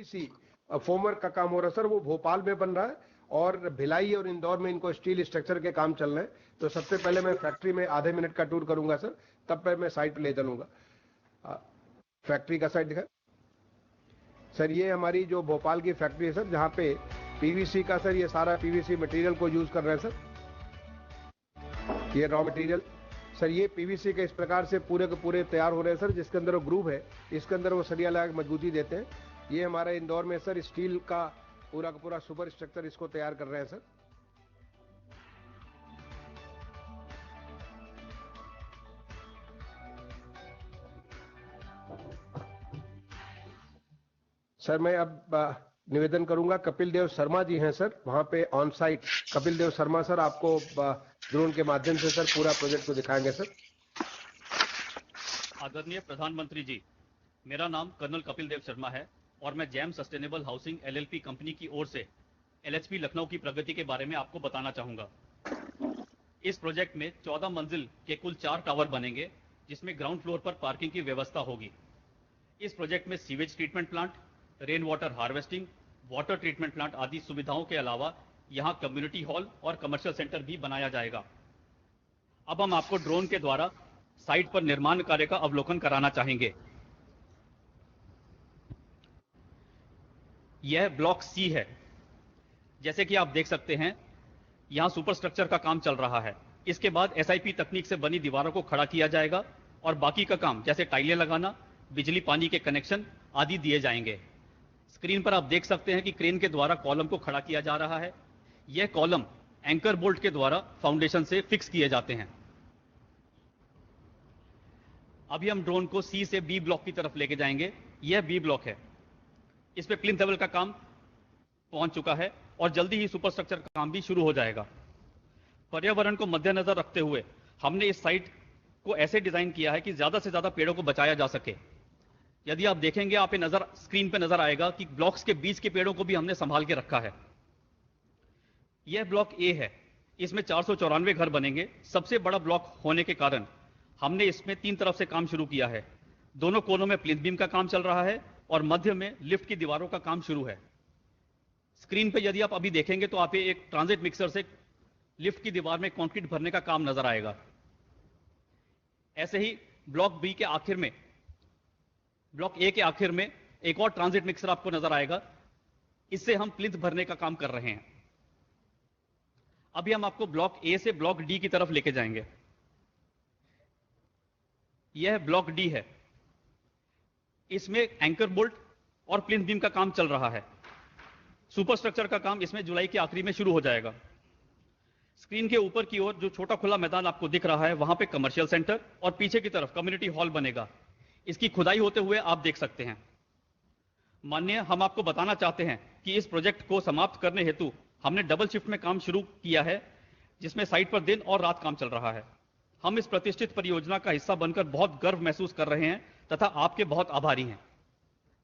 PVC फोमवर्क का काम हो रहा है सर, वो भोपाल में बन रहा है और भिलाई और इंदौर में इनको स्टील स्ट्रक्चर के काम चल रहे हैं। तो सबसे पहले मैं फैक्ट्री में आधे मिनट का टूर करूंगा सर, तब पर मैं साइट पे ले चलूंगा। फैक्ट्री का साइट दिखा सर, ये हमारी जो भोपाल की फैक्ट्री है सर, जहाँ पे पीवीसी का सर, ये सारा पीवीसी मटेरियल को यूज कर रहे हैं सर। ये रॉ मटेरियल सर, ये पीवीसी के इस प्रकार से पूरे के पूरे तैयार हो रहे हैं सर, जिसके अंदर वो ग्रूव है, इसके अंदर वो सरिया लगा मजबूती देते हैं। ये हमारे इंदौर में सर स्टील का पूरा सुपर स्ट्रक्चर इसको तैयार कर रहे हैं सर। सर मैं अब निवेदन करूंगा, कपिल देव शर्मा जी हैं सर वहां पे on site. Kapil Dev Sharma sir आपको ड्रोन के माध्यम से सर पूरा प्रोजेक्ट को दिखाएंगे सर। आदरणीय प्रधानमंत्री जी, मेरा नाम कर्नल कपिल देव शर्मा है और मैं jam sustainable housing LLP company की ओर से एलएचपी लखनऊ की प्रगति के बारे में आपको बताना चाहूंगा। इस प्रोजेक्ट में 14 मंजिल के कुल 4 टावर बनेंगे, जिसमें ग्राउंड फ्लोर पर पार्किंग की व्यवस्था होगी। इस प्रोजेक्ट में sewage treatment plant, rain water harvesting, water treatment plant आदि सुविधाओं के अलावा यहाँ कम्युनिटी हॉल और कमर्शियल सेंटर भी बनाया जाएगा। अब हम आपको ड्रोन के द्वारा साइट पर निर्माण कार्य का अवलोकन कराना चाहेंगे। यह ब्लॉक सी है। जैसे कि आप देख सकते हैं, यहां सुपर स्ट्रक्चर का काम चल रहा है। इसके बाद एसआईपी तकनीक से बनी दीवारों को खड़ा किया जाएगा और बाकी का काम जैसे टाइलें लगाना, बिजली पानी के कनेक्शन आदि दिए जाएंगे। स्क्रीन पर आप देख सकते हैं कि क्रेन के द्वारा कॉलम को खड़ा किया जा रहा है। यह कॉलम एंकर बोल्ट के द्वारा फाउंडेशन से फिक्स किए जाते हैं। अभी हम ड्रोन को सी से बी ब्लॉक की तरफ लेके जाएंगे। यह बी ब्लॉक है। इस पे प्लिंथ लेवल का काम पहुंच चुका है और जल्दी ही सुपर स्ट्रक्चर का काम भी शुरू हो जाएगा। पर्यावरण को मद्देनजर रखते हुए हमने इस साइट को ऐसे डिजाइन किया है कि ज्यादा से ज्यादा पेड़ों को बचाया जा सके। यदि आप देखेंगे, आप स्क्रीन पे नजर आएगा कि ब्लॉक्स के बीच के पेड़ों को भी हमने संभाल के रखा है। यह ब्लॉक ए है। इसमें 494 घर बनेंगे। सबसे बड़ा ब्लॉक होने के कारण हमने इसमें 3 तरफ से काम शुरू किया है। दोनों कोनों में प्लिंथ बीम का काम चल रहा है और मध्य में लिफ्ट की दीवारों का काम शुरू है। स्क्रीन पे यदि आप अभी देखेंगे तो आप एक ट्रांजिट मिक्सर से लिफ्ट की दीवार में कंक्रीट भरने का काम नजर आएगा। ऐसे ही ब्लॉक बी के आखिर में, ब्लॉक ए के आखिर में एक और ट्रांजिट मिक्सर आपको नजर आएगा। इससे हम प्लिंथ भरने का काम कर रहे हैं। अभी हम आपको ब्लॉक ए से ब्लॉक डी की तरफ लेके जाएंगे। यह ब्लॉक डी है। इसमें एंकर बोल्ट और प्लिंथ बीम का काम चल रहा है। सुपर स्ट्रक्चर का काम इसमें जुलाई के आखिरी में शुरू हो जाएगा। स्क्रीन के ऊपर की ओर जो छोटा खुला मैदान आपको दिख रहा है, वहां पे कमर्शियल सेंटर और पीछे की तरफ कम्युनिटी हॉल बनेगा। इसकी खुदाई होते हुए आप देख सकते हैं। माननीय, हम आपको बताना चाहते हैं कि इस प्रोजेक्ट को समाप्त करने हेतु हमने डबल शिफ्ट में काम शुरू किया है, जिसमें साइट पर दिन और रात काम चल रहा है। हम इस प्रतिष्ठित परियोजना का हिस्सा बनकर बहुत गर्व महसूस कर रहे हैं तथा आपके बहुत आभारी हैं।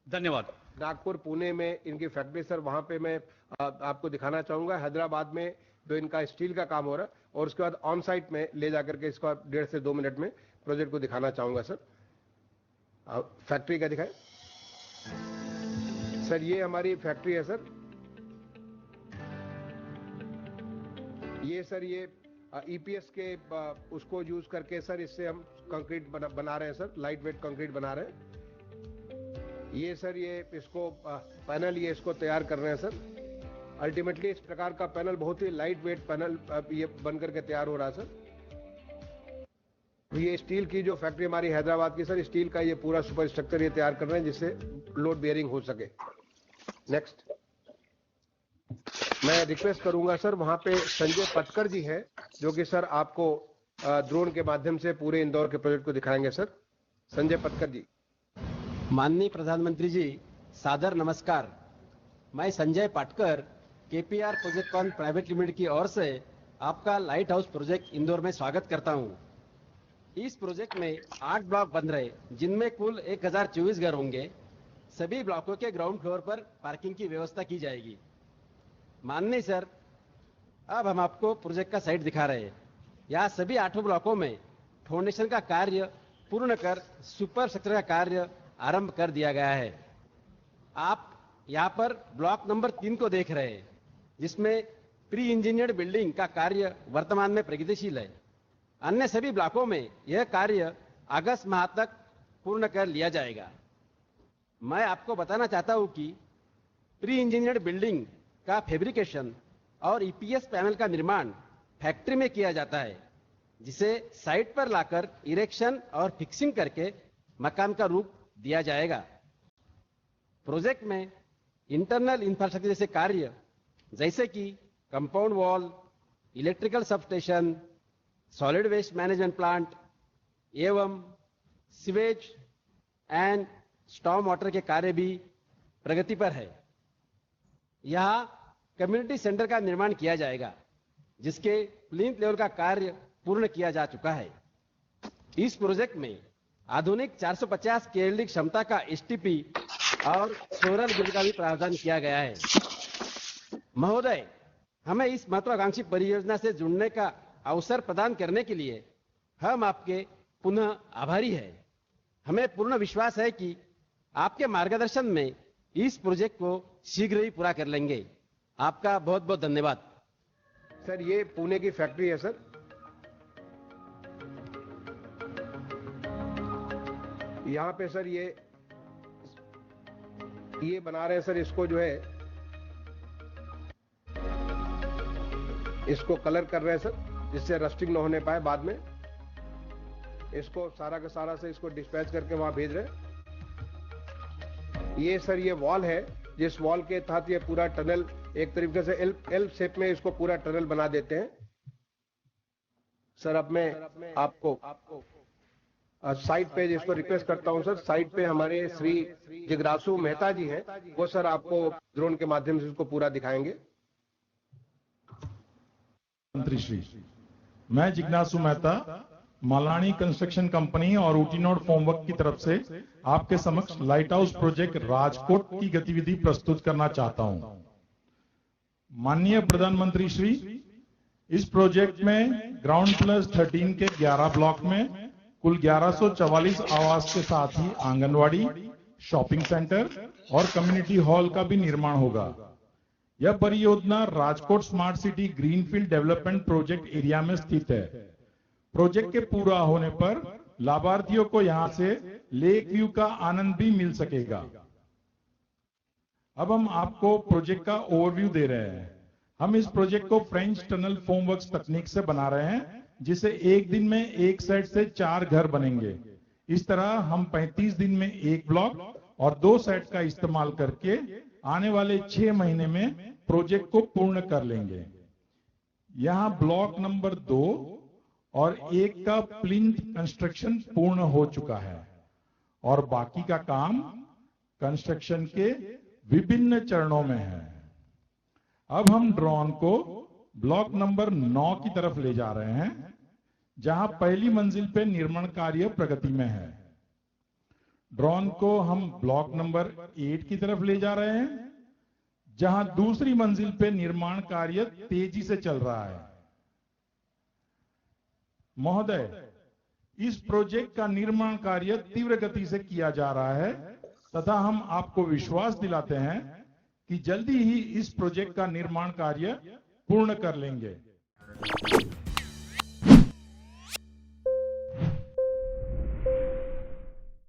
धन्यवाद। नागपुर, पुणे में इनकी फैक्ट्री सर, वहां पे मैं आपको दिखाना चाहूंगा। हैदराबाद में जो इनका स्टील का काम हो रहा है, और उसके बाद ऑन साइट में ले जाकर के इसको 1.5 से 2 मिनट में प्रोजेक्ट को दिखाना चाहूंगा सर। फैक्ट्री का दिखाएं सर। ये हमारी फैक्ट्री है सर। ये सर, ये ईपीएस के उसको यूज करके सर, इससे हम कंक्रीट बना रहे हैं सर, लाइट वेट कंक्रीट बना रहे हैं। ये सर, ये इसको पैनल, ये इसको तैयार कर रहे हैं सर। अल्टीमेटली इस प्रकार का पैनल, बहुत ही लाइट वेट पैनल ये बन करके तैयार हो रहा है सर। ये स्टील की जो फैक्ट्री हमारी हैदराबाद की सर, स्टील का ये पूरा सुपर स्ट्रक्चर ये तैयार कर रहे हैं, जिससे लोड बेयरिंग हो सके। नेक्स्ट, मैं रिक्वेस्ट करूंगा सर, वहां पे संजय पटकर जी हैं, जो कि सर आपको ड्रोन के माध्यम से पूरे इंदौर के प्रोजेक्ट को दिखाएंगे सर। संजय पटकर जी। माननीय प्रधानमंत्री जी, सादर नमस्कार। मैं Sanjay Patkar, KPR project con private limited की ओर से आपका लाइट हाउस प्रोजेक्ट इंदौर में स्वागत करता हूं। इस प्रोजेक्ट में 8 ब्लॉक बन रहे, जिनमें कुल 1024 घर होंगे। सभी ब्लॉकों के ग्राउंड फ्लोर पर पार्किंग की व्यवस्था की जाएगी। माननीय सर, अब हम आपको प्रोजेक्ट का साइट दिखा रहे हैं। यहाँ सभी 8 ब्लॉकों में फाउंडेशन का कार्य पूर्ण कर सुपर स्ट्रक्चर का कार्य आरंभ कर दिया गया है। आप यहाँ पर ब्लॉक नंबर 3 को देख रहे हैं, जिसमें प्री इंजीनियर्ड बिल्डिंग का कार्य वर्तमान में प्रगतिशील है। अन्य सभी ब्लॉकों में यह कार्य अगस्त माह तक पूर्ण कर लिया जाएगा। मैं आपको बताना चाहता हूं कि प्री इंजीनियर्ड बिल्डिंग का फैब्रिकेशन और ईपीएस पैनल का निर्माण फैक्ट्री में किया जाता है, जिसे साइट पर लाकर इरेक्शन और फिक्सिंग करके मकान का रूप दिया जाएगा। प्रोजेक्ट में इंटरनल इंफ्रास्ट्रक्चर जैसे कार्य जैसे कि compound wall, electrical substation, solid waste management plant एवं सीवेज एंड स्टॉर्म वाटर के कार्य भी प्रगति पर है। यहां कम्युनिटी सेंटर का निर्माण किया जाएगा, जिसके प्लिंथ लेवल का कार्य पूर्ण किया जा चुका है। इस प्रोजेक्ट में आधुनिक 450 केएलडी क्षमता का एसटीपी और सोलर ग्रिड का भी प्रावधान किया गया है। महोदय, हमें इस महत्वाकांक्षी परियोजना से जुड़ने का अवसर प्रदान करने के लिए हम आपके पुनः आभारी हैं। हमें पूर्ण विश्वास है कि आपके मार्गदर्शन में इस प्रोजेक्ट को शीघ्र ही पूरा कर लेंगे। आपका बहुत बहुत धन्यवाद। सर, ये पुणे की फैक्ट्री है सर। यहाँ पे सर ये बना रहे हैं सर, इसको जो है इसको कलर कर रहे हैं सर, जिससे रस्टिंग न होने पाए बाद में। इसको सारा का सारा से इसको डिस्पैच करके वहां भेज रहे हैं। ये सर ये वॉल है, जिस वॉल के तहत ये पूरा टनल एक तरीके से एल शेप में इसको पूरा टनल बना देते हैं। सर अब मैं आपको साइड पे जिसको रिक्वेस्ट करता हूं सर, साइड पे हमारे श्री जिग्रासु मेहता जी हैं, वो सर आपको ड्रोन के माध्यम से इसको पूरा दिखाएंगे। मंत्री श्री, मैं जिग्नासु मेहता मालानी कंस्ट्रक्शन कंपनी और ऊटीनोड फॉर्मवर्क की तरफ से आपके समक्ष लाइट हाउस प्रोजेक्ट राजकोट की गतिविधि प्रस्तुत करना चाहता हूं। माननीय प्रधानमंत्री श्री, इस प्रोजेक्ट में ग्राउंड प्लस 13 के 11 ब्लॉक में कुल 1144 आवास के साथ ही आंगनवाड़ी, शॉपिंग सेंटर और कम्युनिटी हॉल का भी निर्माण होगा। यह परियोजना Rajkot smart city greenfield development project area में स्थित है। प्रोजेक्ट के पूरा होने पर लाभार्थियों को यहां से लेक व्यू का आनंद भी मिल सकेगा। अब हम आपको प्रोजेक्ट का ओवरव्यू दे रहे हैं। हम इस प्रोजेक्ट को फ्रेंच टनल फॉर्मवर्क्स तकनीक से बना रहे हैं, जिसे एक दिन में एक सेट से 4 घर बनेंगे। इस तरह हम 35 दिन में एक ब्लॉक और 2 सेट का इस्तेमाल करके आने वाले 6 महीने में प्रोजेक्ट को पूर्ण कर लेंगे। यहां ब्लॉक नंबर 2 और 1 का प्लिंथ कंस्ट्रक्शन पूर्ण हो चुका है और बाकी का काम कंस्ट्रक्शन के विभिन्न चरणों में है। अब हम ड्रोन को ब्लॉक नंबर 9 की तरफ ले जा रहे हैं, जहां पहली मंजिल पे निर्माण कार्य प्रगति में है। ड्रोन को हम ब्लॉक नंबर 8 की तरफ ले जा रहे हैं, जहां दूसरी मंजिल पे निर्माण कार्य तेजी से चल रहा है। महोदय, इस प्रोजेक्ट का निर्माण कार्य तीव्र गति से किया जा रहा है तथा हम आपको विश्वास दिलाते हैं कि जल्दी ही इस प्रोजेक्ट का निर्माण कार्य पूर्ण कर लेंगे।